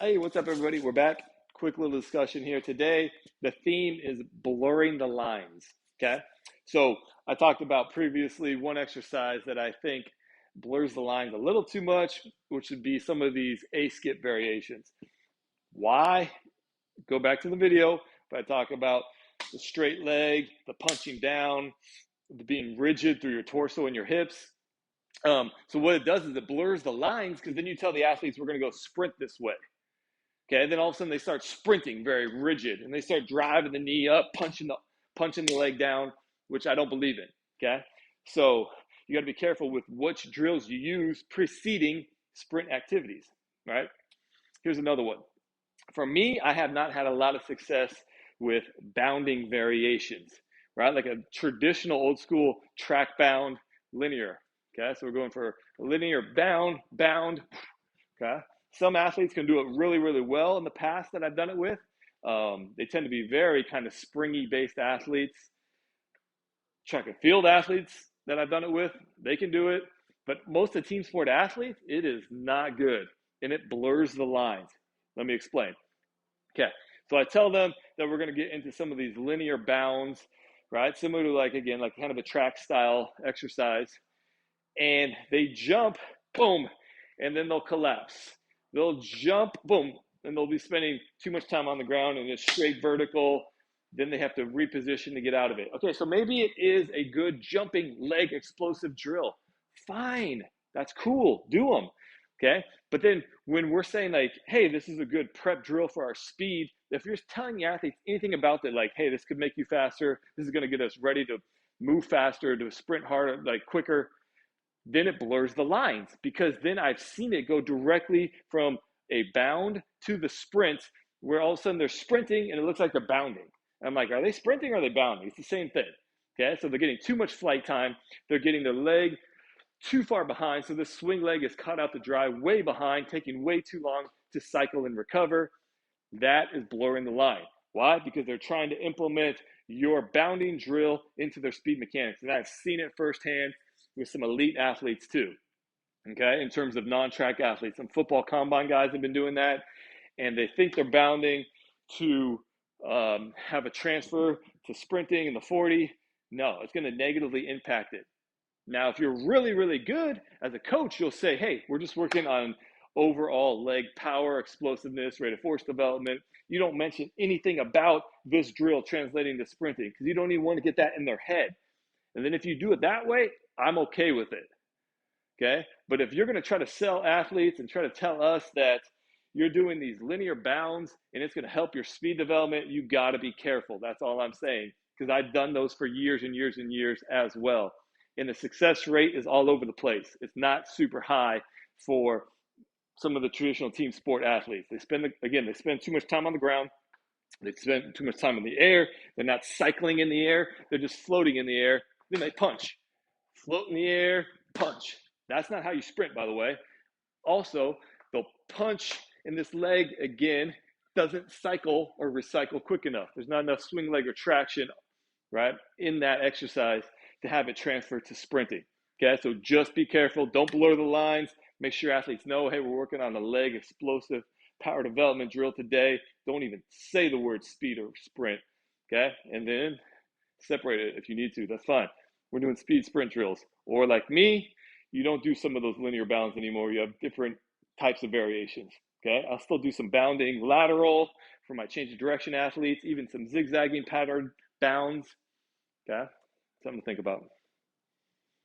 Hey, what's up, everybody? We're back. Quick little discussion here today. The theme is blurring the lines. Okay. So I talked about previously one exercise that I think blurs the lines a little too much, which would be some of these A skip variations. Why? Go back to the video. But I talk about the straight leg, the punching down, the being rigid through your torso and your hips. So what it does is it blurs the lines because then you tell the athletes we're going to go sprint this way. Okay, then all of a sudden they start sprinting very rigid and they start driving the knee up, punching the leg down, which I don't believe in. Okay, so you got to be careful with which drills you use preceding sprint activities. Right? Here's another one. For me, I have not had a lot of success with bounding variations. Right, like a traditional old school track bound linear. Okay, so we're going for linear bound. Okay. Some athletes can do it really, really well in the past that I've done it with. They tend to be very kind of springy based athletes. Track and field athletes that I've done it with, they can do it. But most of the team sport athletes, it is not good and it blurs the lines. Let me explain. Okay. So I tell them that we're going to get into some of these linear bounds, right? Similar to like kind of a track style exercise. And they jump, boom, and then they'll collapse. They'll jump, boom, and they'll be spending too much time on the ground and it's straight vertical. Then they have to reposition to get out of it. Okay, so maybe it is a good jumping leg explosive drill. Fine, that's cool, do them. Okay, but then when we're saying like, hey, this is a good prep drill for our speed, if you're telling the athletes anything about that, like, hey, this could make you faster, this is going to get us ready to move faster, to sprint harder, like quicker, then it blurs the lines because then I've seen it go directly from a bound to the sprint where all of a sudden they're sprinting and it looks like they're bounding. I'm like, are they sprinting or are they bounding? It's the same thing. Okay, so they're getting too much flight time. They're getting their leg too far behind. So this swing leg is caught out to dry way behind, taking way too long to cycle and recover. That is blurring the line. Why? Because they're trying to implement your bounding drill into their speed mechanics. And I've seen it firsthand with some elite athletes too. Okay, in terms of non-track athletes, some football combine guys have been doing that, and they think they're bounding to have a transfer to sprinting in the 40. No, it's going to negatively impact it. Now, if you're really, really good as a coach, you'll say, hey, we're just working on overall leg power, explosiveness, rate of force development. You don't mention anything about this drill translating to sprinting because you don't even want to get that in their head. And then if you do it that way, I'm okay with it. Okay. But if you're going to try to sell athletes and try to tell us that you're doing these linear bounds and it's going to help your speed development, you got to be careful. That's all I'm saying. Because I've done those for years and years and years as well. And the success rate is all over the place. It's not super high for some of the traditional team sport athletes. They spend too much time on the ground. They spend too much time in the air. They're not cycling in the air. They're just floating in the air. Then they punch. Float in the air, punch. That's not how you sprint, by the way. Also, they'll punch in this leg again, doesn't cycle or recycle quick enough. There's not enough swing leg or traction, right, in that exercise to have it transfer to sprinting. Okay, so just be careful. Don't blur the lines. Make sure athletes know, hey, we're working on a leg explosive power development drill today. Don't even say the word speed or sprint. Okay, and then separate it if you need to. That's fine. We're doing speed sprint drills. Or like me, you don't do some of those linear bounds anymore. You have different types of variations. Okay, I'll still do some bounding lateral for my change of direction athletes, even some zigzagging pattern bounds. Okay, something to think about.